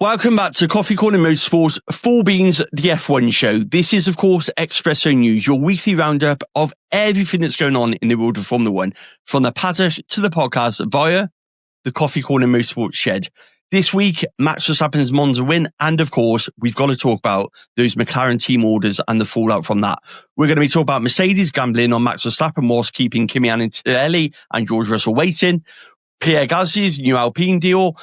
Welcome back to Coffee Corner Motorsport, Full Beans, the F1 show. This is, of course, Espresso News, your weekly roundup of everything that's going on in the world of Formula One, from the paddock to the podcast via the Coffee Corner Motorsport shed. This week, Max Verstappen's Monza win, and of course, we've got to talk about those McLaren team orders and the fallout from that. We're going to be talking about Mercedes gambling on Max Verstappen whilst keeping Kimi Antonelli and George Russell waiting, Pierre Gasly's new Alpine deal,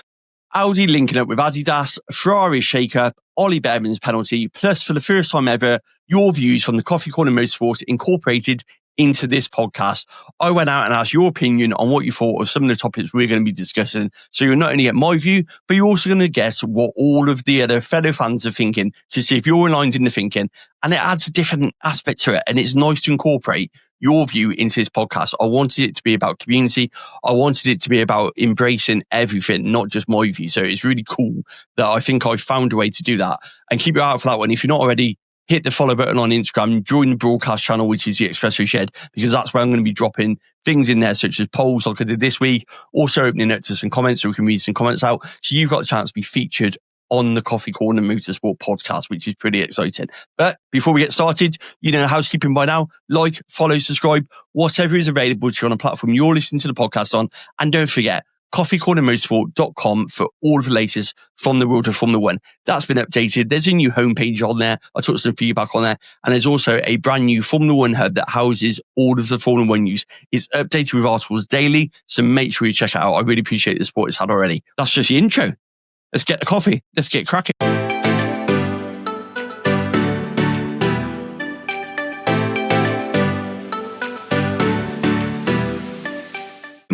Audi linking up with Adidas, Ferrari's shake-up, Ollie Bearman's penalty, plus for the first time ever, your views from the Coffee Corner Motorsport incorporated into this podcast. I went out and asked your opinion on what you thought of some of the topics we're going to be discussing. So you're not only get my view, but you're also going to guess what all of the other fellow fans are thinking to see if you're aligned in the thinking. And it adds a different aspect to it. And it's nice to incorporate your view into this podcast. I wanted it to be about community. I wanted it to be about embracing everything, not just my view. So it's really cool that I think I found a way to do that. And keep your eye out for that one. If you're not already, hit the follow button on Instagram, join the broadcast channel, which is the Espresso Shed, because that's where I'm going to be dropping things in there, such as polls like I did this week, also opening it to some comments so we can read some comments out. So you've got a chance to be featured on the Coffee Corner Motorsport podcast, which is pretty exciting. But before we get started, you know, housekeeping by now, like, follow, subscribe, whatever is available to you on a platform you're listening to the podcast on. And don't forget, coffeecornermotorsport.com for all of the latest from the world of Formula One. That's been updated. There's a new homepage on there. I took some feedback on there. And there's also a brand new Formula One hub that houses all of the Formula One news. It's updated with articles daily, so make sure you check it out. I really appreciate the support it's had already. That's just the intro. Let's get the coffee. Let's get cracking.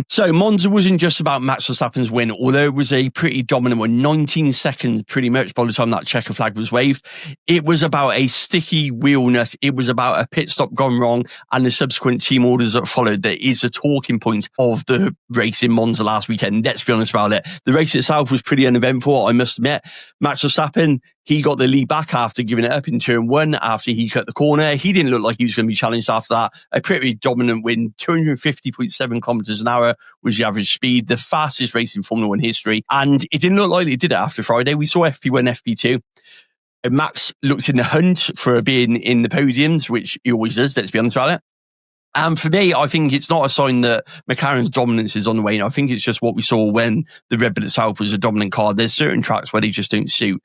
So Monza wasn't just about Max Verstappen's win, although it was a pretty dominant one, 19 seconds pretty much by the time that checker flag was waved. It was about a sticky wheel nut. It was about a pit stop gone wrong and the subsequent team orders that followed. That is a talking point of the race in Monza last weekend. Let's be honest about it. The race itself was pretty uneventful, I must admit. Max Verstappen, he got the lead back after giving it up in turn one, after he cut the corner. He didn't look like he was going to be challenged after that. A pretty dominant win. 250.7 kilometers an hour was the average speed, the fastest race in Formula One history. And it didn't look like it did it after Friday. We saw FP1, FP2. And Max looked in the hunt for being in the podiums, which he always does, let's be honest about it. And for me, I think it's not a sign that McLaren's dominance is on the wane. I think it's just what we saw when the Red Bull itself was a dominant car. There's certain tracks where they just don't suit.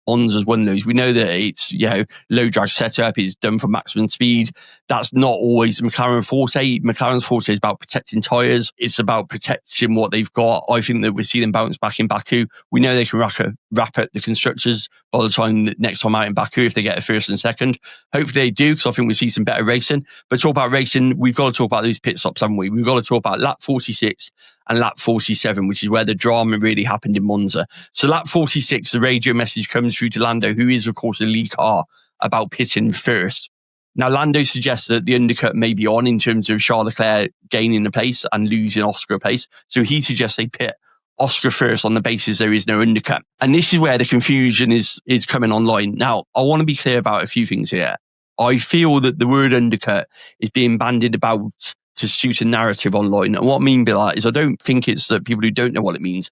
Monza's one of those. We know that it's, you know, low drag setup is done for maximum speed. That's not always McLaren forte. McLaren's forte is about protecting tyres. It's about protecting what they've got. I think that we see them bounce back in Baku. We know they can wrap up the constructors by the time next time out in Baku if they get a first and second. Hopefully they do, because I think we'll see some better racing. But talk about racing, we've got to talk about those pit stops, haven't we? We've got to talk about lap 46 and lap 47, which is where the drama really happened in Monza. So lap 46, the radio message comes through to Lando, who is, of course, the lead car, about pitting first. Now, Lando suggests that the undercut may be on in terms of Charles Leclerc gaining the place and losing Oscar a place. So he suggests they pit Oscar first on the basis there is no undercut. And this is where the confusion is coming online. Now, I want to be clear about a few things here. I feel that the word undercut is being bandied about to suit a narrative online. And what I mean by that is I don't think it's that people who don't know what it means.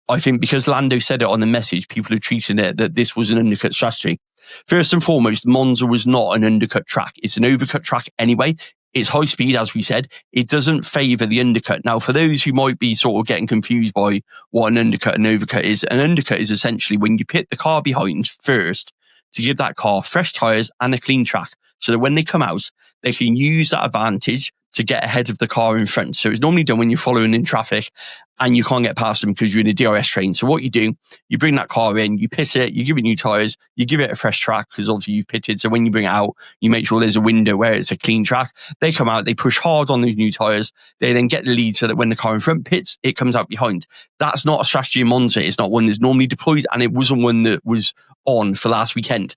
I think because Lando said it on the message, people are treating it that this was an undercut strategy. First and foremost, Monza was not an undercut track. It's an overcut track anyway. It's high speed, as we said. It doesn't favour the undercut. Now, for those who might be sort of getting confused by what an undercut and overcut is, an undercut is essentially when you pit the car behind first to give that car fresh tyres and a clean track, so that when they come out, they can use that advantage to get ahead of the car in front. So it's normally done when you're following in traffic and you can't get past them because you're in a DRS train. So what you do, you bring that car in, you pit it, you give it new tyres, you give it a fresh track because obviously you've pitted. So when you bring it out, you make sure there's a window where it's a clean track. They come out, they push hard on those new tyres. They then get the lead so that when the car in front pits, it comes out behind. That's not a strategy in Monza. It's not one that's normally deployed, and it wasn't one that was on for last weekend.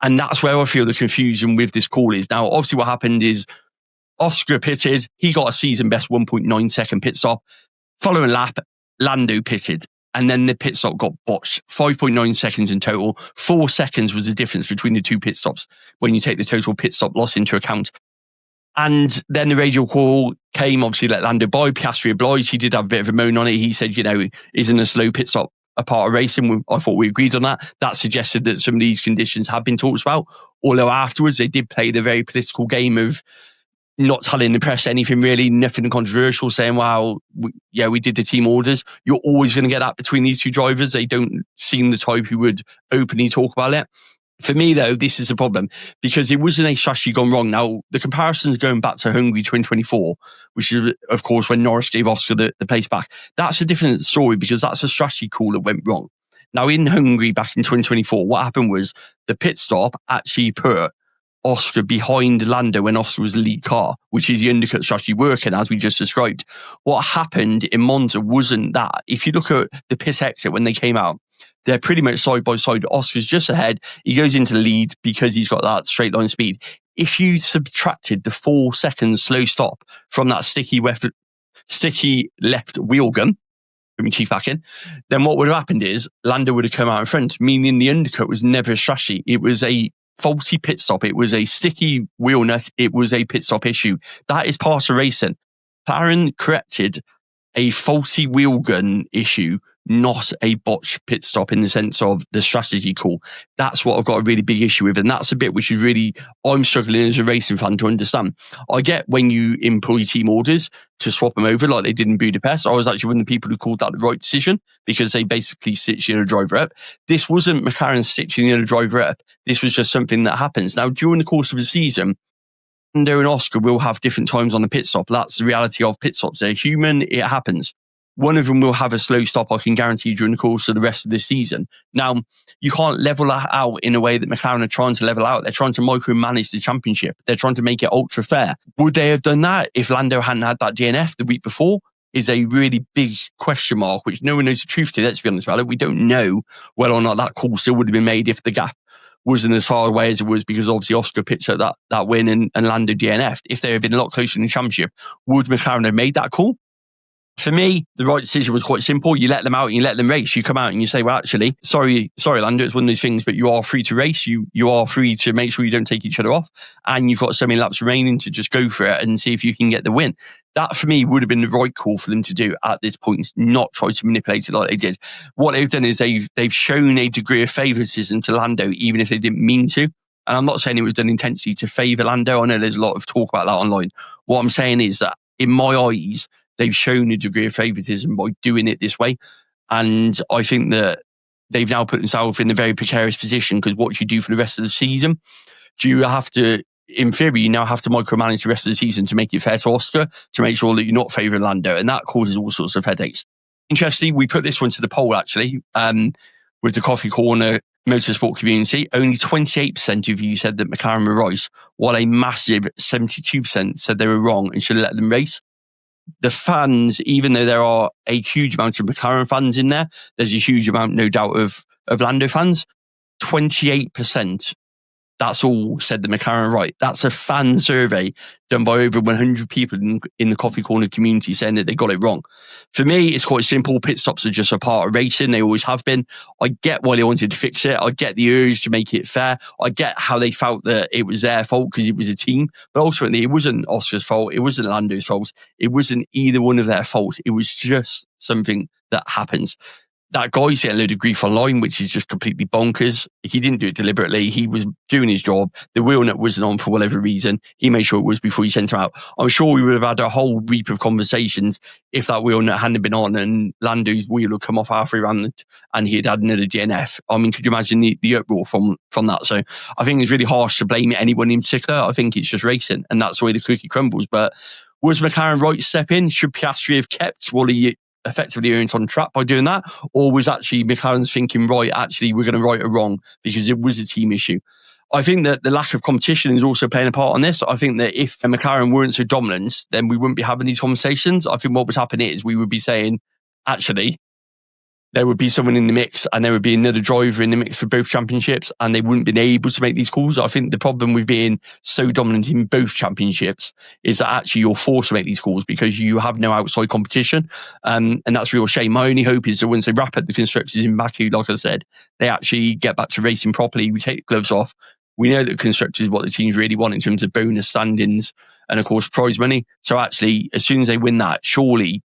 And that's where I feel the confusion with this call is. Now, obviously what happened is Oscar pitted. He got a season best 1.9 second pit stop. Following lap, Lando pitted. And then the pit stop got botched. 5.9 seconds in total. 4 seconds was the difference between the two pit stops when you take the total pit stop loss into account. And then the radio call came, obviously let Lando by. Piastri obliged. He did have a bit of a moan on it. He said, you know, isn't a slow pit stop a part of racing. I thought we agreed on that. That suggested that some of these conditions have been talked about, although afterwards they did play the very political game of not telling the press anything really, nothing controversial, saying, wow, we did the team orders. You're always going to get that between these two drivers. They don't seem the type who would openly talk about it. For me, though, this is a problem because it wasn't a strategy gone wrong. Now, the comparisons going back to Hungary 2024, which is, of course, when Norris gave Oscar the place back. That's a different story because that's a strategy call that went wrong. Now, in Hungary back in 2024, what happened was the pit stop actually put Oscar behind Lando when Oscar was the lead car, which is the undercut strategy working, as we just described. What happened in Monza wasn't that. If you look at the pit exit when they came out, they're pretty much side by side. Oscar's just ahead. He goes into the lead because he's got that straight line speed. If you subtracted the 4 seconds slow stop from that sticky left wheel gun, put my teeth back in, then what would have happened is Lando would have come out in front, meaning the undercut was never a strategy. It was a faulty pit stop. It was a sticky wheel nut. It was a pit stop issue. That is part of racing. McLaren corrected a faulty wheel gun issue, not a botched pit stop in the sense of the strategy call. That's what I've got a really big issue with. And that's a bit which is really, I'm struggling as a racing fan to understand. I get when you employ team orders to swap them over like they did in Budapest. I was actually one of the people who called that the right decision because they basically stitched the other driver up. This wasn't McLaren stitching the other driver up. This was just something that happens. Now, during the course of the season, Lando and Oscar will have different times on the pit stop. That's the reality of pit stops. They're human. It happens. One of them will have a slow stop, I can guarantee you, during the course of the rest of this season. Now, you can't level that out in a way that McLaren are trying to level out. They're trying to micromanage the championship. They're trying to make it ultra fair. Would they have done that if Lando hadn't had that DNF the week before? Is a really big question mark, which no one knows the truth to. Let's be honest about it. We don't know whether or not that call still would have been made if the gap wasn't as far away as it was, because obviously Oscar picked up that win and Lando DNF'd. If they had been a lot closer in the championship, would McLaren have made that call? For me, the right decision was quite simple. You let them out and you let them race. You come out and you say, well, actually, sorry, Lando, it's one of those things, but you are free to race. You are free to make sure you don't take each other off. And you've got so many laps remaining to just go for it and see if you can get the win. That, for me, would have been the right call for them to do at this point, not try to manipulate it like they did. What they've done is they've shown a degree of favouritism to Lando, even if they didn't mean to. And I'm not saying it was done intentionally to favour Lando. I know there's a lot of talk about that online. What I'm saying is that, in my eyes, they've shown a degree of favouritism by doing it this way. And I think that they've now put themselves in a very precarious position, because what do you do for the rest of the season? Do you have to, in theory, you now have to micromanage the rest of the season to make it fair to Oscar, to make sure that you're not favouring Lando, and that causes all sorts of headaches. Interestingly, we put this one to the poll, actually, with the Coffee Corner Motorsport community. Only 28% of you said that McLaren were right, while a massive 72% said they were wrong and should have let them race. The fans, even though there are a huge amount of McLaren fans in there, there's a huge amount, no doubt, of Lando fans. 28%, that's all said the McLaren are right. That's a fan survey done by over 100 people in the Coffee Corner community saying that they got it wrong. For me, it's quite simple. Pit stops are just a part of racing. They always have been. I get why they wanted to fix it. I get the urge to make it fair. I get how they felt that it was their fault because it was a team. But ultimately, it wasn't Oscar's fault. It wasn't Lando's fault. It wasn't either one of their fault. It was just something that happens. That guy's getting a load of grief online, which is just completely bonkers. He didn't do it deliberately. He was doing his job. The wheel nut wasn't on for whatever reason. He made sure it was before he sent him out. I'm sure we would have had a whole reap of conversations if that wheel nut hadn't been on and Lando's wheel had come off halfway around and he had had another DNF. I mean, could you imagine the uproar from that? So I think it's really harsh to blame anyone in particular. I think it's just racing, and that's the way the cookie crumbles. But was McLaren right to step in? Should Piastri have kept what he effectively earned on track by doing that? Or was actually McLaren's thinking, right, actually, we're going to right it wrong because it was a team issue? I think that the lack of competition is also playing a part on this. I think that if McLaren weren't so dominant, then we wouldn't be having these conversations. I think what would happen is we would be saying, actually, there would be someone in the mix and there would be another driver in the mix for both championships, and they wouldn't have been able to make these calls. I think the problem with being so dominant in both championships is that actually you're forced to make these calls because you have no outside competition. And that's a real shame. My only hope is that once they wrap up the constructors in Baku, like I said, they actually get back to racing properly. We take the gloves off. We know that constructors is what the teams really want in terms of bonus standings and of course prize money. So actually, as soon as they win that, surely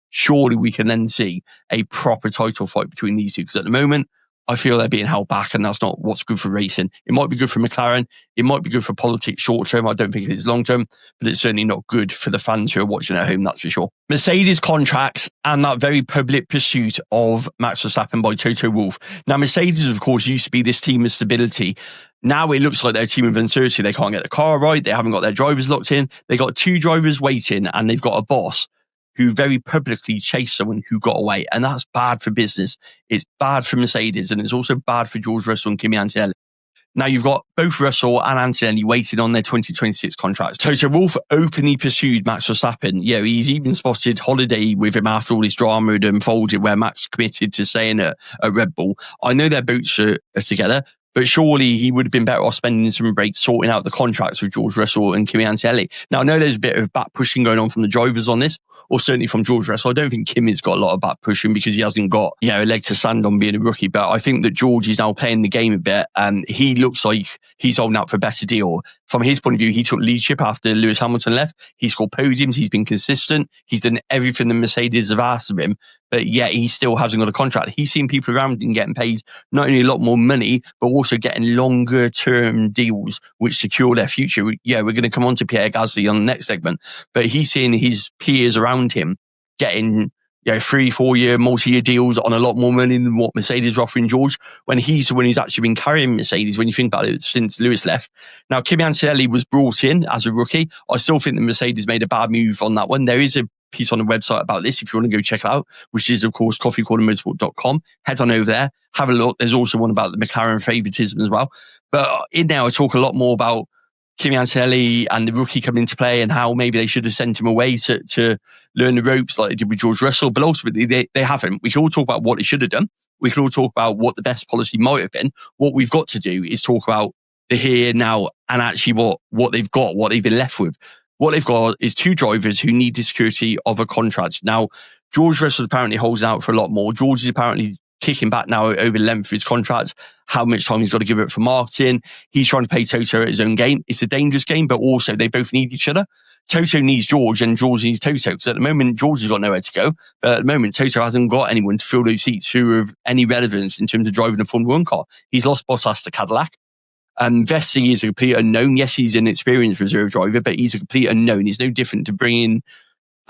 we can then see a proper title fight between these two. Because at the moment, I feel they're being held back, and that's not what's good for racing. It might be good for McLaren. It might be good for politics short term. I don't think it's long term, but it's certainly not good for the fans who are watching at home, that's for sure. Mercedes contracts and that very public pursuit of Max Verstappen by Toto Wolff. Now, Mercedes, of course, used to be this team of stability. Now it looks like they're a team of uncertainty. They can't get the car right. They haven't got their drivers locked in. They got 2 drivers waiting, and they've got a boss who very publicly chased someone who got away. And that's bad for business. It's bad for Mercedes, and it's also bad for George Russell and Kimi Antonelli. Now you've got both Russell and Antonelli waiting on their 2026 contracts. Toto Wolff openly pursued Max Verstappen. Yeah, he's even spotted holiday with him after all this drama had unfolded where Max committed to staying at Red Bull. I know their boats are together, but surely he would have been better off spending some breaks sorting out the contracts with George Russell and Kimi Antonelli. Now, I know there's a bit of back pushing going on from the drivers on this, or certainly from George Russell. I don't think Kimi's got a lot of back pushing because he hasn't got, a leg to stand on being a rookie. But I think that George is now playing the game a bit, and he looks like he's holding out for a better deal. From his point of view, he took leadership after Lewis Hamilton left. He scored podiums. He's been consistent. He's done everything the Mercedes have asked of him. But yet he still hasn't got a contract. He's seen people around him getting paid not only a lot more money, but also getting longer term deals which secure their future. We're going to come on to Pierre Gasly on the next segment. But he's seeing his peers around him getting 3-4 year, multi-year deals on a lot more money than what Mercedes are offering George, when he's the one who's actually been carrying Mercedes, when you think about it, since Lewis left. Now, Kimi Antonelli was brought in as a rookie. I still think that Mercedes made a bad move on that one. There is a piece on the website about this if you want to go check it out, which is, of course, coffeecornermotorsport.com. Head on over there, have a look. There's also one about the McLaren favoritism as well. But in there, I talk a lot more about Kimi Antonelli and the rookie coming into play and how maybe they should have sent him away to learn the ropes like they did with George Russell. But ultimately, they haven't. We can all talk about what they should have done. We can all talk about what the best policy might have been. What we've got to do is talk about the here, now, and actually what they've got, what they've been left with. What they've got is 2 drivers who need the security of a contract. Now, George Russell apparently holds out for a lot more. George is apparently kicking back now over the length of his contract, how much time he's got to give it for marketing. He's trying to pay Toto at his own game. It's a dangerous game, but also they both need each other. Toto needs George and George needs Toto, because at the moment, George has got nowhere to go. But at the moment, Toto hasn't got anyone to fill those seats who are of any relevance in terms of driving a Formula 1 car. He's lost Bottas to Cadillac. Vessi is a complete unknown. Yes, he's an experienced reserve driver, but he's a complete unknown. He's no different to bringing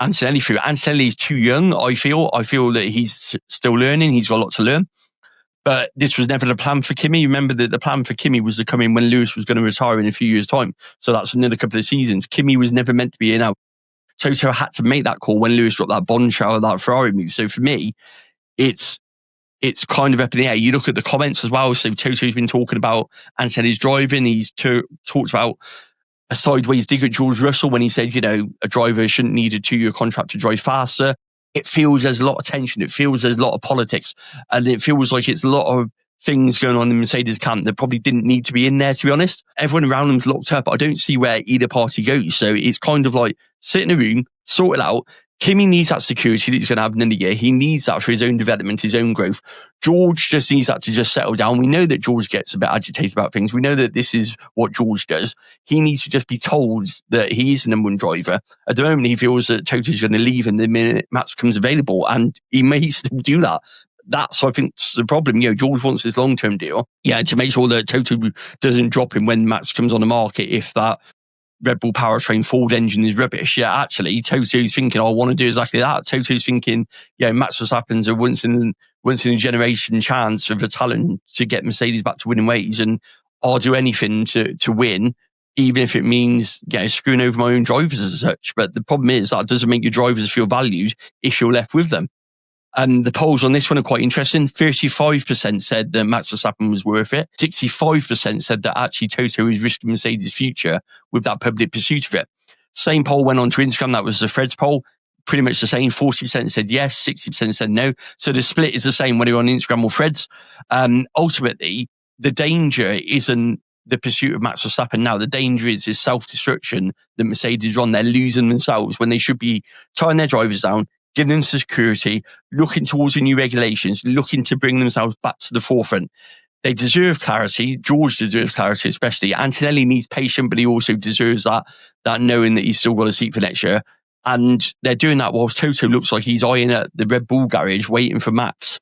Antonelli through. Antonelli is too young, I feel. I feel that he's still learning. He's got a lot to learn. But this was never the plan for Kimi. Remember that the plan for Kimi was to come in when Lewis was going to retire in a few years' time. So that's another couple of seasons. Kimi was never meant to be in out. Toto had to make that call when Lewis dropped that bombshell, that Ferrari move. So for me, it's kind of up in the air. You look at the comments as well. So Toto's been talking about Antonelli's driving. He's talked about a sideways dig at George Russell when he said, a driver shouldn't need a 2-year contract to drive faster. It feels there's a lot of tension. It feels there's a lot of politics. And it feels like it's a lot of things going on in Mercedes camp that probably didn't need to be in there, to be honest. Everyone around them's locked up. I don't see where either party goes. So it's kind of like sit in a room, sort it out. Kimi needs that security that he's going to have in the year. He needs that for his own development, his own growth. George just needs that to just settle down. We know that George gets a bit agitated about things. We know that this is what George does. He needs to just be told that he is the number 1 driver. At the moment, he feels that Toto's going to leave him the minute Max becomes available, and he may still do that. That's, I think, the problem. George wants this long-term deal. To make sure that Toto doesn't drop him when Max comes on the market if that Red Bull powertrain Ford engine is rubbish. Actually, Toto's thinking, I want to do exactly that. Toto's thinking, Max Verstappen's a once in a generation chance of a talent to get Mercedes back to winning ways, and I'll do anything to win, even if it means screwing over my own drivers as such. But the problem is that doesn't make your drivers feel valued if you're left with them. And the polls on this one are quite interesting. 35% said that Max Verstappen was worth it. 65% said that actually Toto is risking Mercedes' future with that public pursuit of it. Same poll went on to Instagram. That was the Fred's poll. Pretty much the same. 40% said yes, 60% said no. So the split is the same whether you're on Instagram or Fred's. Ultimately, the danger isn't the pursuit of Max Verstappen now. The danger is his self-destruction that Mercedes are on. They're losing themselves when they should be tying their drivers down, giving them security, looking towards the new regulations, looking to bring themselves back to the forefront. They deserve clarity. George deserves clarity, especially. Antonelli needs patience, but he also deserves that knowing that he's still got a seat for next year. And they're doing that whilst Toto looks like he's eyeing at the Red Bull garage, waiting for Max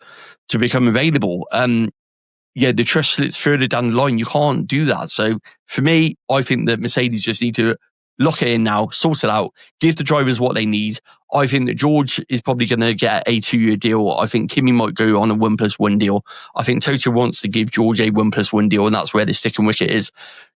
to become available. The trust slips further down the line. You can't do that. So for me, I think that Mercedes just need to lock it in now, sort it out, give the drivers what they need. I think that George is probably going to get a 2-year deal. I think Kimi might go on a 1+1 deal. I think Toto wants to give George a 1+1 deal, and that's where the stick and wicket is.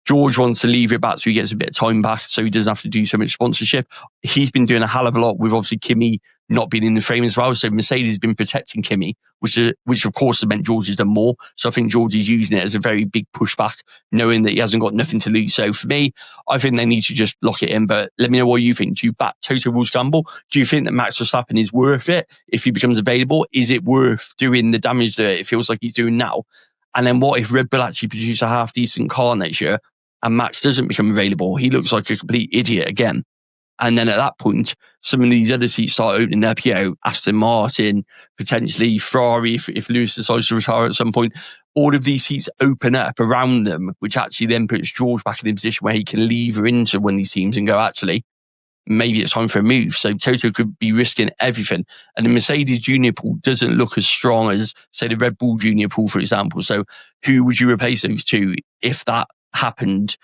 George wants to leave it back so he gets a bit of time back so he doesn't have to do so much sponsorship. He's been doing a hell of a lot with obviously Kimi not being in the frame as well. So Mercedes has been protecting Kimi, which of course has meant George has done more. So I think George is using it as a very big pushback, knowing that he hasn't got nothing to lose. So for me, I think they need to just lock it in. But let me know what you think. Do you back Toto Wolff's gamble? Do you think that Max Verstappen is worth it if he becomes available? Is it worth doing the damage that it feels like he's doing now? And then what if Red Bull actually produce a half decent car next year and Max doesn't become available? He looks like a complete idiot again. And then at that point, some of these other seats start opening up, Aston Martin, potentially Ferrari, if Lewis decides to retire at some point. All of these seats open up around them, which actually then puts George back in a position where he can lever into one of these teams and go, actually, maybe it's time for a move. So Toto could be risking everything. And the Mercedes junior pool doesn't look as strong as, say, the Red Bull junior pool, for example. So who would you replace those two if that happened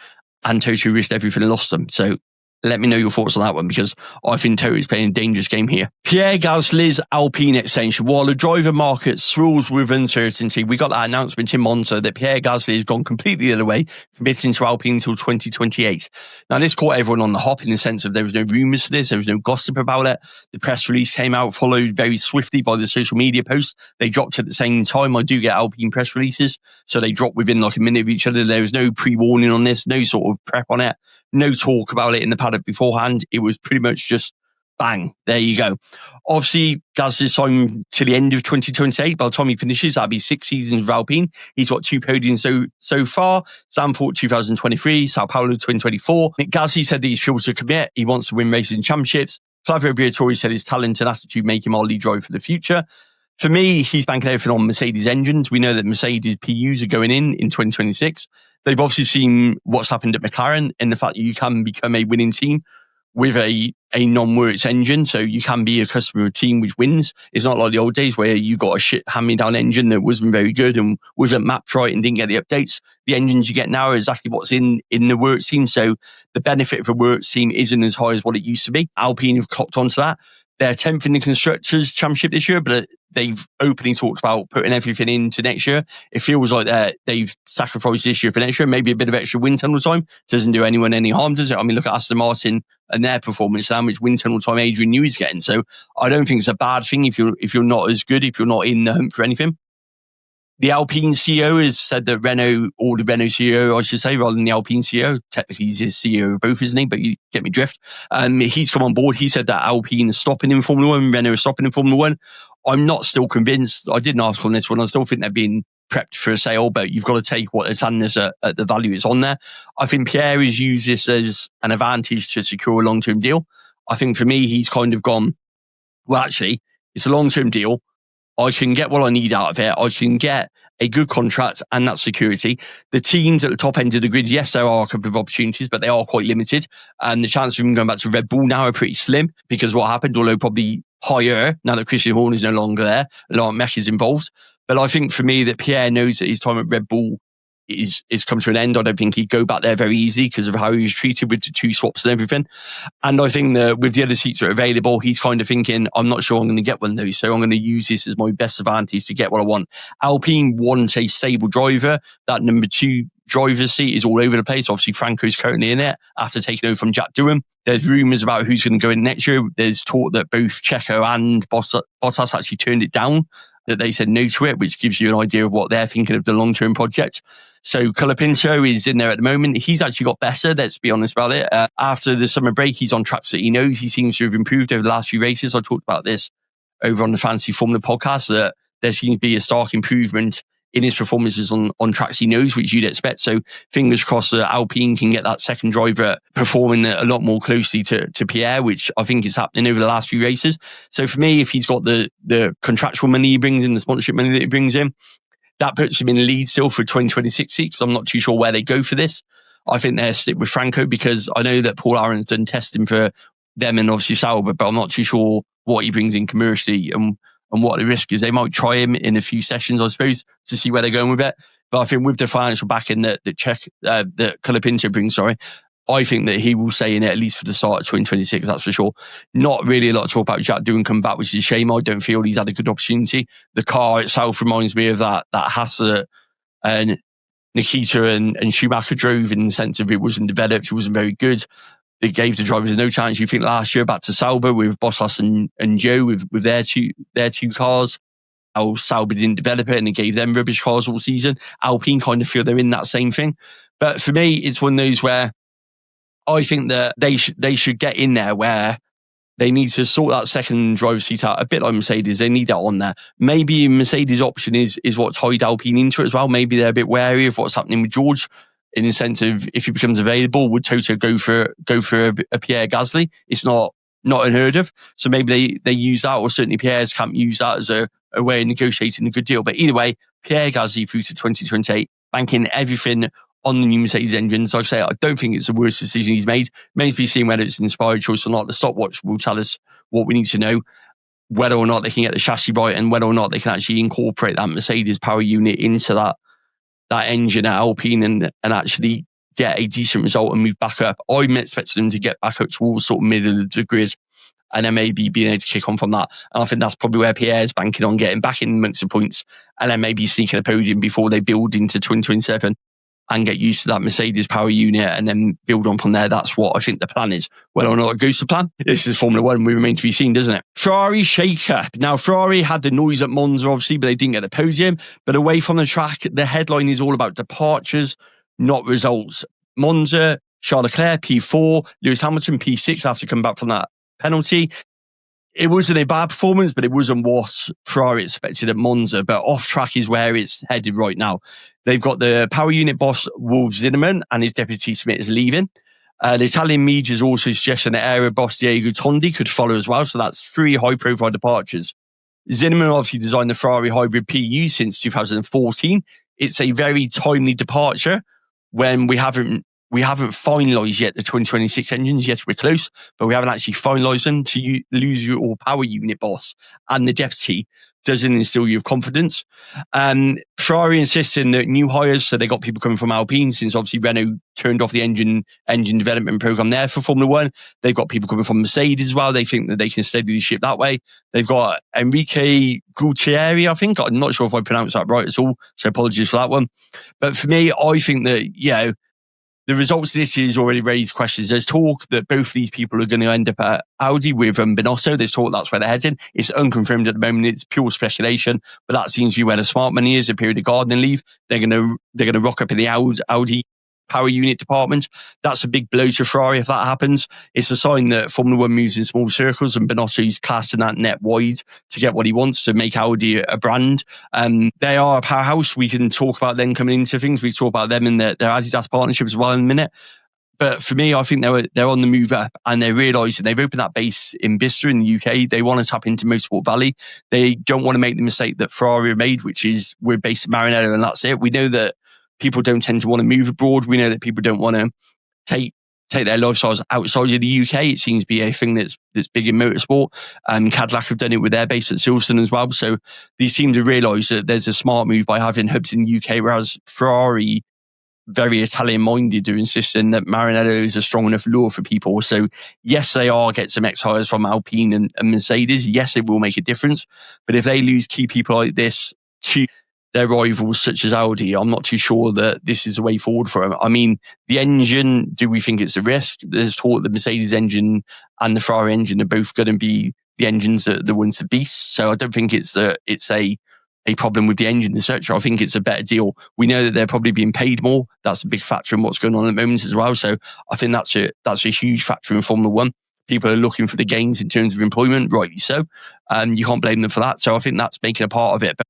and Toto risked everything and lost them? So let me know your thoughts on that one, because I think Toto is playing a dangerous game here. Pierre Gasly's Alpine extension. While the driver market swirls with uncertainty, we got that announcement in Monza that Pierre Gasly has gone completely the other way, committing to Alpine until 2028. Now, this caught everyone on the hop in the sense of there was no rumours to this, there was no gossip about it. The press release came out, followed very swiftly by the social media posts. They dropped at the same time. I do get Alpine press releases, so they drop within like a minute of each other. There was no pre-warning on this, no sort of prep on it. No talk about it in the paddock beforehand. It was pretty much just bang, there you go. Obviously, Gasly signed to the end of 2028. By the time he finishes, that'll be 6 seasons with Alpine. He's got 2 podiums so far. Zandvoort 2023, Sao Paulo 2024. Gasly said that he's fuel to commit. He wants to win racing championships. Flavio Briatore said his talent and attitude make him our lead driver for the future. For me, he's banking everything on Mercedes engines. We know that Mercedes PUs are going in 2026. They've obviously seen what's happened at McLaren and the fact that you can become a winning team with a non-works engine. So you can be a customer of a team which wins. It's not like the old days where you got a shit hand-me-down engine that wasn't very good and wasn't mapped right and didn't get the updates. The engines you get now are exactly what's in the works team. So the benefit of a works team isn't as high as what it used to be. Alpine have clocked onto that. They're 10th in the Constructors' Championship this year, but they've openly talked about putting everything into next year. It feels like they've sacrificed this year for next year. Maybe a bit of extra wind tunnel time doesn't do anyone any harm, does it? I mean, look at Aston Martin and their performance, how much wind tunnel time Adrian Newey's getting. So I don't think it's a bad thing if you're not as good, if you're not in the hunt for anything. The Alpine CEO has said that Renault, or the Renault CEO, I should say, rather than the Alpine CEO. Technically, he's the CEO of both, isn't he? But you get me drift. He's come on board. He said that Alpine is stopping in Formula 1, Renault is stopping in Formula 1. I'm not still convinced. I did an article on this one. I still think they're being prepped for a sale, but you've got to take what they're telling us at the value it's on there. I think Pierre has used this as an advantage to secure a long-term deal. I think for me, he's kind of gone, well, actually, it's a long-term deal. I can get what I need out of it. I can get a good contract and that security. The teams at the top end of the grid, yes, there are a couple of opportunities, but they are quite limited. And the chances of him going back to Red Bull now are pretty slim because what happened, although probably higher now that Christian Horner is no longer there, a lot of mesh is involved. But I think for me that Pierre knows that his time at Red Bull is come to an end. I don't think he'd go back there very easily because of how he was treated with the 2 swaps and everything. And I think that with the other seats that are available, he's kind of thinking, I'm not sure I'm going to get one of those, so I'm going to use this as my best advantage to get what I want. Alpine want a stable driver. That number 2 driver's seat is all over the place. Obviously, Franco's currently in it after taking over from Jack Doohan. There's rumours about who's going to go in next year. There's talk that both Checo and Bottas actually turned it down, that they said no to it, which gives you an idea of what they're thinking of the long-term project. So Colapinto is in there at the moment. He's actually got better, let's be honest about it. After the summer break, he's on tracks that he knows. He seems to have improved over the last few races. I talked about this over on the Fantasy Formula podcast, that there seems to be a stark improvement in his performances on tracks he knows, which you'd expect. So fingers crossed that Alpine can get that second driver performing a lot more closely to Pierre, which I think is happening over the last few races. So for me, if he's got the contractual money he brings in, the sponsorship money that he brings in, that puts him in the lead still for 2026 because I'm not too sure where they go for this. I think they'll stick with Franco because I know that Paul Aaron's done testing for them and obviously Sauber, but I'm not too sure what he brings in commercially and what the risk is. They might try him in a few sessions, I suppose, to see where they're going with it. But I think with the financial backing that Colapinto brings, I think that he will stay in it at least for the start of 2026, that's for sure. Not really a lot to talk about Jack doing come back, which is a shame. I don't feel he's had a good opportunity. The car itself reminds me of that Haas and Nikita and Schumacher drove in the sense of it wasn't developed, it wasn't very good. It gave the drivers no chance. You think last year back to Sauber with Bottas and Joe with their two cars, how Sauber didn't develop it and it gave them rubbish cars all season. Alpine kind of feel they're in that same thing. But for me, it's one of those where I think that they should get in there where they need to sort that second driver's seat out, a bit like Mercedes. They need that on there. Maybe Mercedes' option is what tied Alpine into it as well. Maybe they're a bit wary of what's happening with George in the sense of if he becomes available, would Toto go for a Pierre Gasly? It's not unheard of. So maybe they use that, or certainly Pierre's camp use that as a way of negotiating a good deal. But either way, Pierre Gasly through to 2028, banking everything on the new Mercedes engines. Like I say, I don't think it's the worst decision he's made. Remains to be seen whether it's an inspired choice or not. The stopwatch will tell us what we need to know, whether or not they can get the chassis right and whether or not they can actually incorporate that Mercedes power unit into that engine at Alpine and actually get a decent result and move back up. I'm expecting them to get back up towards sort of middle of the grid and then maybe being able to kick on from that. And I think that's probably where Pierre's banking on getting back in amongst the points and then maybe sneaking a podium before they build into 2027. And get used to that Mercedes power unit and then build on from there. That's what I think the plan is. Whether or not it goes to plan, this is Formula One. We remain to be seen, doesn't it? Ferrari shake-up. Now, Ferrari had the noise at Monza, obviously, but they didn't get the podium. But away from the track, the headline is all about departures, not results. Monza, Charles Leclerc, P4, Lewis Hamilton, P6 after coming back from that penalty. It wasn't a bad performance, but it wasn't what Ferrari expected at Monza. But off track is where it's headed right now. They've got the power unit boss, Wolf Zinnemann, and his deputy Smith is leaving. The Italian media is also suggesting that Aero boss Diego Tondi could follow as well. So that's 3 high-profile departures. Zinnemann obviously designed the Ferrari hybrid PU since 2014. It's a very timely departure when we haven't finalised yet the 2026 engines. Yes, we're close, but we haven't actually finalised them. To lose your power unit boss and the deputy doesn't instill you with confidence. Ferrari insisting that new hires, so they got people coming from Alpine since obviously Renault turned off the engine development program there for Formula One. They've got people coming from Mercedes as well. They think that they can steady the ship that way. They've got Enrique Gutierrez, I think. I'm not sure if I pronounced that right at all, so apologies for that one. But for me, I think that, the results of this year has already raised questions. There's talk that both of these people are going to end up at Audi with Binotto. There's talk that's where they're heading. It's unconfirmed at the moment. It's pure speculation, but that seems to be where the smart money is. A period of gardening leave. They're going to rock up in the Audi power unit department. That's a big blow to Ferrari if that happens. It's a sign that Formula One moves in small circles and Binotto's casting that net wide to get what he wants to make Audi a brand. They are a powerhouse. We can talk about them coming into things. We talk about them in their Adidas partnership as well in a minute. But for me, I think they're on the move up and they're realising they've opened that base in Bicester in the UK. They want to tap into Motorsport Valley. They don't want to make the mistake that Ferrari made, which is we're based in Maranello and that's it. We know that people don't tend to want to move abroad. We know that people don't want to take their lifestyles outside of the UK. It seems to be a thing that's big in motorsport. Cadillac have done it with their base at Silverstone as well. So these teams have realised that there's a smart move by having hubs in the UK, whereas Ferrari, very Italian-minded, are insisting that Maranello is a strong enough lure for people. So yes, they are get some ex-hires from Alpine and Mercedes. Yes, it will make a difference. But if they lose key people like this to their rivals such as Audi, I'm not too sure that this is the way forward for them. I mean, the engine, do we think it's a risk? There's talk the Mercedes engine and the Ferrari engine are both going to be the engines that the ones to beast. So I don't think it's a problem with the engine as such. I think it's a better deal. We know that they're probably being paid more. That's a big factor in what's going on at the moment as well. So I think that's a huge factor in Formula One. People are looking for the gains in terms of employment, rightly so. You can't blame them for that. So I think that's making a part of it. But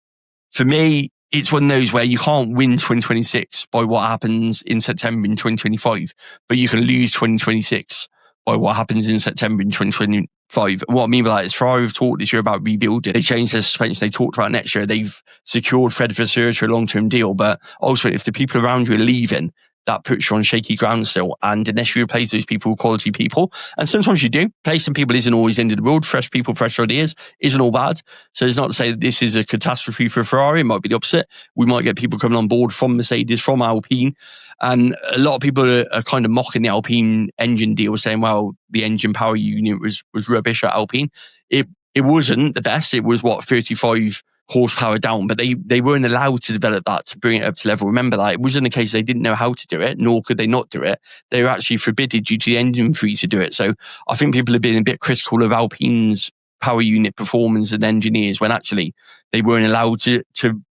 for me, it's one of those where you can't win 2026 by what happens in September in 2025, but you can lose 2026 by what happens in September in 2020, What I mean by that is Ferrari have talked this year about rebuilding. They changed their suspension. They talked about next year. They've secured Fred Vasseur to a long-term deal. But also, if the people around you are leaving, that puts you on shaky ground still. And unless you replace those people with quality people, and sometimes you do, replacing people isn't always the end of the world. Fresh people, fresh ideas isn't all bad. So it's not to say that this is a catastrophe for Ferrari. It might be the opposite. We might get people coming on board from Mercedes, from Alpine. And a lot of people are kind of mocking the Alpine engine deal, saying, well, the engine power unit was rubbish at Alpine. It wasn't the best. It was, 35 horsepower down, but they weren't allowed to develop that to bring it up to level. Remember that. It wasn't the case they didn't know how to do it, nor could they not do it. They were actually forbidden due to the engine free to do it. So I think people have been a bit critical of Alpine's power unit performance and engineers when actually they weren't allowed to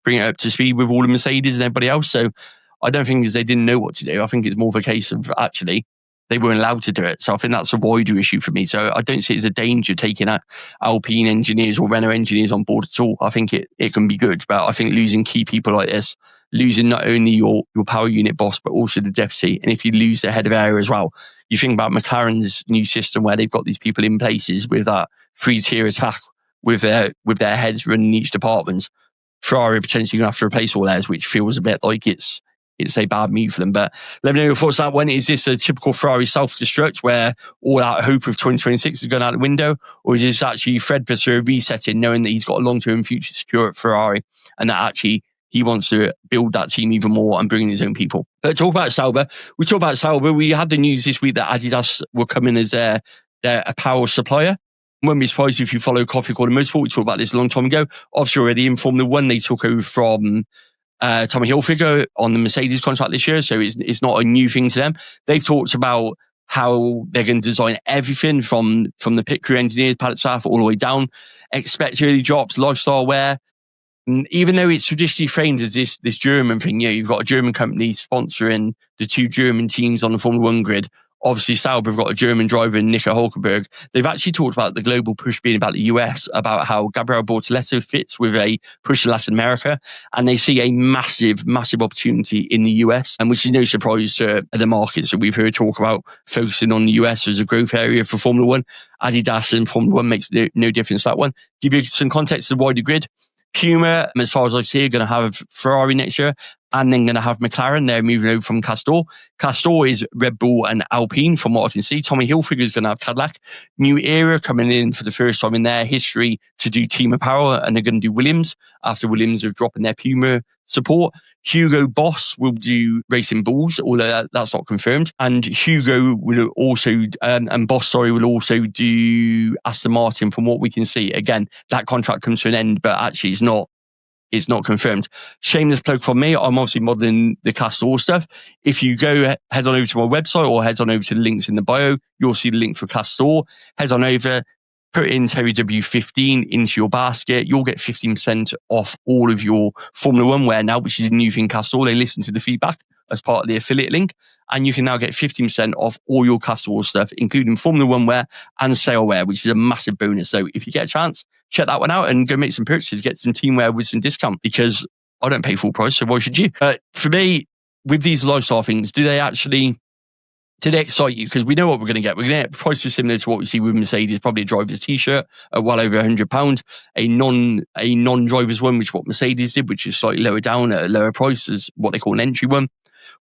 bring it up to speed with all the Mercedes and everybody else. So I don't think it's they didn't know what to do. I think it's more of a case of actually they weren't allowed to do it. So I think that's a wider issue for me. So I don't see it as a danger taking Alpine engineers or Renault engineers on board at all. I think it can be good, but I think losing key people like this, losing not only your power unit boss, but also the deputy. And if you lose the head of area as well, you think about McLaren's new system where they've got these people in places with that three-tier attack with their heads running each department. Ferrari potentially going to have to replace all theirs, which feels a bit like it's a bad move for them. But let me know your thoughts on that one. Is this a typical Ferrari self-destruct where all that hope of 2026 is going out the window? Or is this actually Fred Vasseur resetting, knowing that he's got a long-term future secure at Ferrari and that actually he wants to build that team even more and bring in his own people? But talk about Sauber. We had the news this week that Adidas were coming as their apparel supplier. Wouldn't be surprised if you follow Coffee Corner Motorsport. We talked about this a long time ago. Obviously already in Formula 1, they took over from Tommy Hilfiger on the Mercedes contract this year, so it's not a new thing to them. They've talked about how they're going to design everything from the pit crew engineers, paddock staff, all the way down. Expect early drops, lifestyle wear. And even though it's traditionally framed as this German thing, you've got a German company sponsoring the two German teams on the Formula 1 grid. Obviously, Sauber have got a German driver in Nico Hülkenberg. They've actually talked about the global push being about the US, about how Gabriel Bortoleto fits with a push in Latin America. And they see a massive, massive opportunity in the US, and which is no surprise to the markets that we've heard talk about focusing on the US as a growth area for Formula 1. Adidas and Formula 1 makes no difference to that one. Give you some context to the wider grid. Puma, as far as I see, are going to have Ferrari next year, and then going to have McLaren. They're moving over from Castor. Castor is Red Bull and Alpine, from what I can see. Tommy Hilfiger is going to have Cadillac. New Era coming in for the first time in their history to do team apparel, and they're going to do Williams after Williams have dropped in their Puma support. Hugo Boss will do Racing Bulls, although that's not confirmed. And Hugo will also, and Boss, will also do Aston Martin, from what we can see. Again, that contract comes to an end, but actually it's not confirmed. Shameless plug from me. I'm obviously modeling the Castor stuff. If you go head on over to my website or head on over to the links in the bio, you'll see the link for Castor. Head on over, put in Terry W15 into your basket. You'll get 15% off all of your Formula 1 wear now, which is a new thing, Castor. They listen to the feedback as part of the affiliate link. And you can now get 15% off all your Castor stuff, including Formula 1 wear and sail wear, which is a massive bonus. So if you get a chance, check that one out and go make some purchases, get some team wear with some discount, because I don't pay full price, so why should you? For me, with these lifestyle things, do they excite you? Because we know what we're going to get. We're going to get prices similar to what we see with Mercedes, probably a driver's t-shirt at well over £100, a non-driver's one, which is what Mercedes did, which is slightly lower down at a lower price, as what they call an entry one.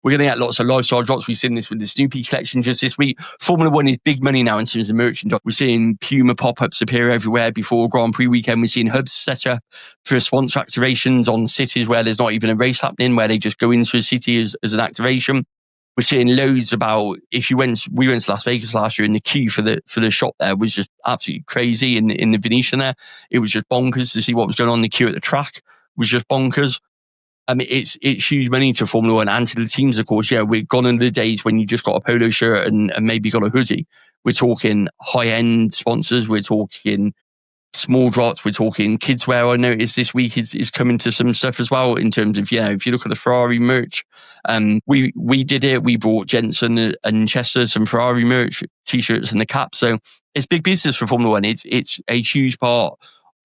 We're going to get lots of lifestyle drops. We've seen this with the Snoopy collection just this week. Formula 1 is big money now in terms of merchandise. We're seeing Puma pop-ups appear everywhere before Grand Prix weekend. We're seeing hubs set up for sponsor activations on cities where there's not even a race happening, where they just go into a city as an activation. We're seeing loads about, we went to Las Vegas last year, and the queue for the shop there was just absolutely crazy in the Venetian there. It was just bonkers to see what was going on. The queue at the track was just bonkers. I mean, it's huge money to Formula 1 and to the teams, of course. Yeah, we're gone in the days when you just got a polo shirt and maybe got a hoodie. We're talking high-end sponsors. We're talking small drops. We're talking kids wear. I noticed this week is coming to some stuff as well in terms of, if you look at the Ferrari merch, we did it. We brought Jensen and Chester some Ferrari merch, T-shirts and the cap. So it's big business for Formula 1. It's a huge part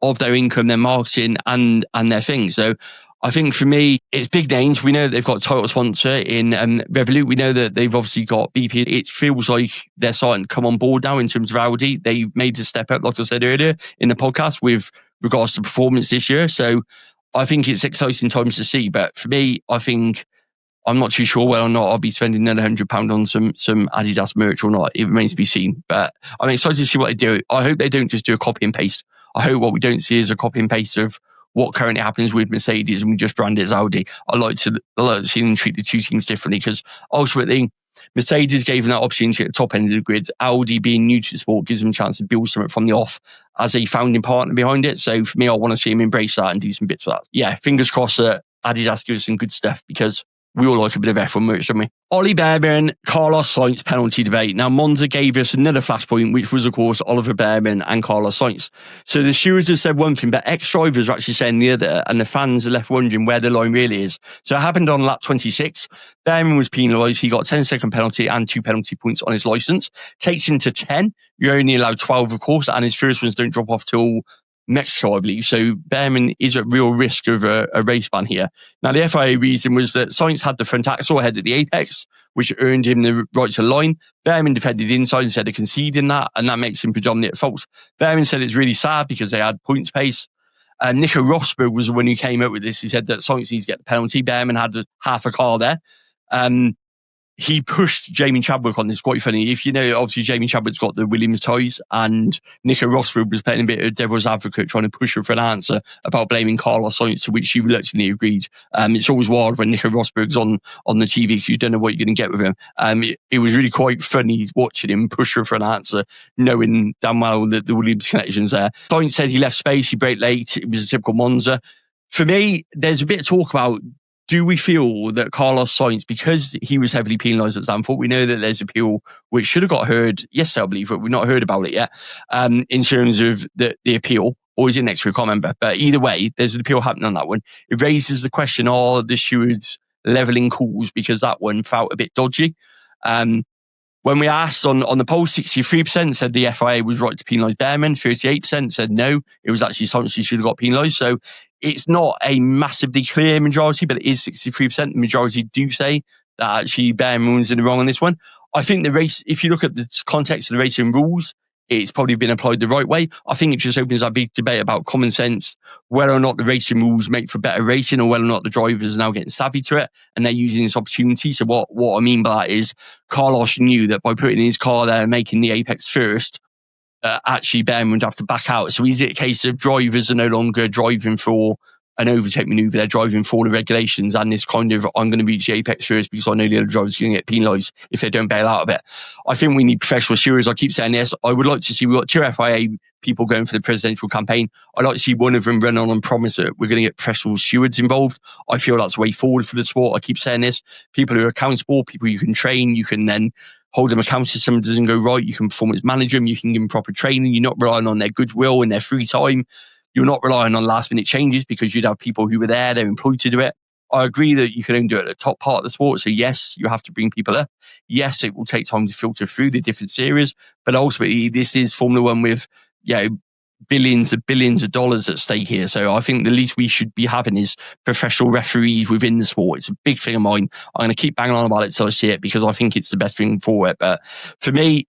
of their income, their marketing and their things. So I think for me, it's big names. We know that they've got a title sponsor in Revolut. We know that they've obviously got BP. It feels like they're starting to come on board now in terms of Audi. They made a step up, like I said earlier in the podcast, with regards to performance this year. So I think it's exciting times to see. But for me, I think I'm not too sure whether or not I'll be spending another £100 on some Adidas merch or not. It remains to be seen. But I'm excited to see what they do. I hope they don't just do a copy and paste. I hope what we don't see is a copy and paste of what currently happens with Mercedes and we just brand it as Audi. I like to see them treat the two teams differently, because ultimately Mercedes gave them that opportunity at the top end of the grid. Audi, being new to the sport, gives them a chance to build something from the off as a founding partner behind it. So for me, I want to see them embrace that and do some bits for that. Yeah, fingers crossed that Adidas gives some good stuff, because we all like a bit of F1 merch, don't we? Ollie Bearman, Carlos Sainz penalty debate. Now, Monza gave us another flashpoint, which was, of course, Oliver Bearman and Carlos Sainz. So the stewards have said one thing, but ex-drivers are actually saying the other, and the fans are left wondering where the line really is. So it happened on lap 26. Bearman was penalised. He got a 10-second penalty and 2 penalty points on his licence. Takes him to 10. You're only allowed 12, of course, and his first ones don't drop off till next year, I believe. So Bearman is at real risk of a race ban here. Now, the FIA reason was that Sainz had the front axle ahead at the apex, which earned him the right to the line. Bearman defended inside instead of conceding that, and that makes him predominantly at fault. Bearman said it's really sad because they had points pace. Nico Rosberg was the one who came up with this. He said that Sainz needs to get the penalty. Bearman had half a car there. He pushed Jamie Chadwick on this. Quite funny. If you know, obviously Jamie Chadwick's got the Williams ties, and Nico Rosberg was playing a bit of devil's advocate, trying to push her for an answer about blaming Carlos Sainz, to which she reluctantly agreed. It's always wild when Nico Rosberg's on the TV, because you don't know what you're going to get with him. It was really quite funny watching him push her for an answer, knowing damn well that the Williams connection's there. Sainz said he left space, he braked late. It was a typical Monza. For me, there's a bit of talk about, do we feel that Carlos Sainz, because he was heavily penalised at Zandvoort, we know that there's an appeal which should have got heard yesterday, I believe, but we've not heard about it yet, in terms of the appeal, or is it next week? I can't remember. But either way, there's an appeal happening on that one. It raises the question, are the stewards levelling calls, because that one felt a bit dodgy. When we asked on the poll, 63% said the FIA was right to penalise Bearman, 38% said no, it was actually Sainz who should have got penalised. So it's not a massively clear majority, but it is 63%. The majority do say that actually Bearman was in the wrong on this one. I think the race, if you look at the context of the racing rules, it's probably been applied the right way. I think it just opens that big debate about common sense, whether or not the racing rules make for better racing, or whether or not the drivers are now getting savvy to it and they're using this opportunity. So what I mean by that is, Carlos knew that by putting his car there and making the apex first, actually Bearman would have to back out. So is it a case of drivers are no longer driving for an overtake manoeuvre, they're driving for the regulations, and this kind of, I'm going to reach the apex first because I know the other drivers are going to get penalised if they don't bail out of it. I think we need professional stewards. I keep saying this. I would like to see, we've got 2 FIA people going for the presidential campaign. I'd like to see one of them run on and promise that we're going to get professional stewards involved. I feel that's the way forward for the sport. I keep saying this. People who are accountable, people you can train, you can then hold them accountable if something doesn't go right. You can performance manage them, you can give them proper training. You're not relying on their goodwill and their free time. You're not relying on last minute changes, because you'd have people who were there, they're employed to do it. I agree that you can only do it at the top part of the sport. So yes, you have to bring people up. Yes, it will take time to filter through the different series, but ultimately this is Formula One with, billions of dollars at stake here. So I think the least we should be having is professional referees within the sport. It's a big thing of mine. I'm going to keep banging on about it till I see it, because I think it's the best thing for it. But for me,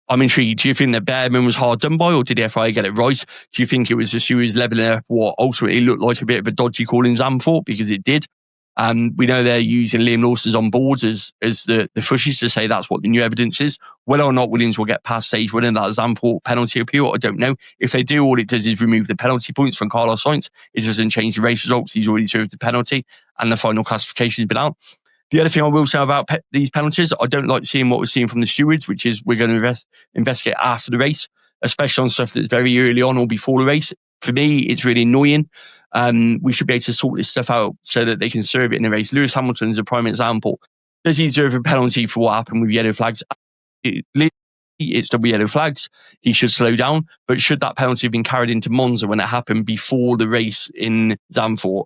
I'm intrigued. Do you think that Bearman was hard done by, or did the FIA get it right? Do you think it was the stewards levelling up what ultimately looked like a bit of a dodgy call in Zandvoort? Because it did. We know they're using Liam Lawson's on boards as the fushies to say that's what the new evidence is. Whether or not Williams will get past stage winning that Zandvoort penalty appeal, I don't know. If they do, all it does is remove the penalty points from Carlos Sainz. It doesn't change the race results. He's already served the penalty, and the final classification has been out. The other thing I will say about these penalties, I don't like seeing what we're seeing from the stewards, which is we're going to investigate after the race, especially on stuff that's very early on or before the race. For me, it's really annoying. We should be able to sort this stuff out so that they can serve it in the race. Lewis Hamilton is a prime example. Does he deserve a penalty for what happened with yellow flags? It's double yellow flags. He should slow down. But should that penalty have been carried into Monza when it happened before the race in Zandvoort?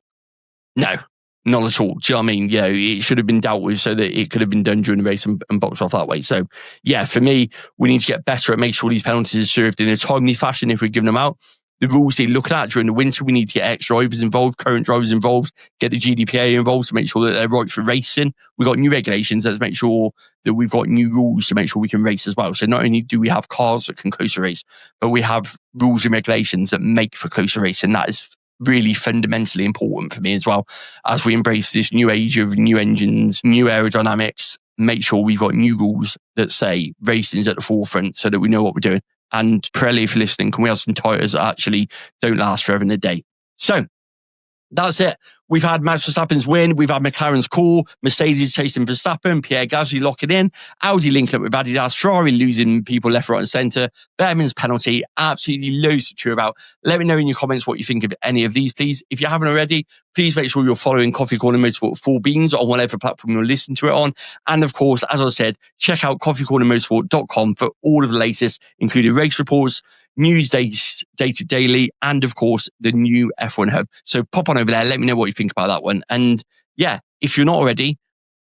No. Not at all. Do you know what I mean? Yeah, it should have been dealt with so that it could have been done during the race and boxed off that way. So, yeah, for me, we need to get better at making sure these penalties are served in a timely fashion if we're giving them out. the rules they're looking at during the winter. We need to get ex-drivers involved, current drivers involved, get the GDPA involved to make sure that they're right for racing. We've got new regulations. Let's make sure that we've got new rules to make sure we can race as well. So not only do we have cars that can closer race, but we have rules and regulations that make for closer racing. That is really fundamentally important for me as well. As we embrace this new age of new engines, new aerodynamics, make sure we've got new rules that say racing's at the forefront so that we know what we're doing. And Pirelli, if you're listening, can we have some tyres that actually don't last forever in a day? So that's it. We've had Max Verstappen's win. We've had McLaren's call. Mercedes chasing Verstappen. Pierre Gasly locking in. Audi linking up with Adidas. Ferrari losing people left, right and centre. Bearman's penalty. Absolutely loads to chew about. Let me know in your comments what you think of any of these, please. If you haven't already, please make sure you're following Coffee Corner Motorsport 4 Beans on whatever platform you're listening to it on. And of course, as I said, check out coffeecornermotorsport.com for all of the latest, including race reports, news dated daily, and of course, the new F1 Hub. So pop on over there. Let me know what you think about that one. And yeah, if you're not already,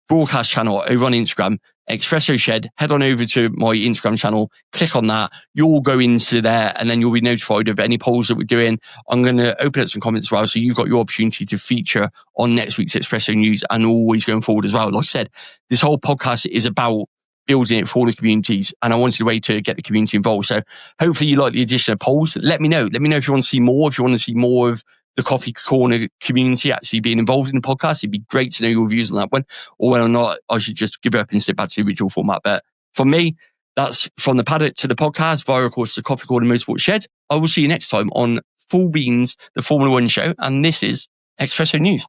broadcast channel over on Instagram, Espresso Shed, head on over to my Instagram channel, click on that. You'll go into there and then you'll be notified of any polls that we're doing. I'm going to open up some comments as well. So you've got your opportunity to feature on next week's Espresso News and always going forward as well. Like I said, this whole podcast is about building it for the communities, and I wanted a way to get the community involved. So hopefully you like the addition of polls. Let me know. Let me know if you want to see more, if you want to see more of the Coffee Corner community actually being involved in the podcast. It'd be great to know your views on that one, or whether or not I should just give up and sit back to the original format. But for me, that's from the paddock to the podcast via, of course, the Coffee Corner Motorsport Shed. I will see you next time on Full Beans, the Formula One show, and this is Espresso News.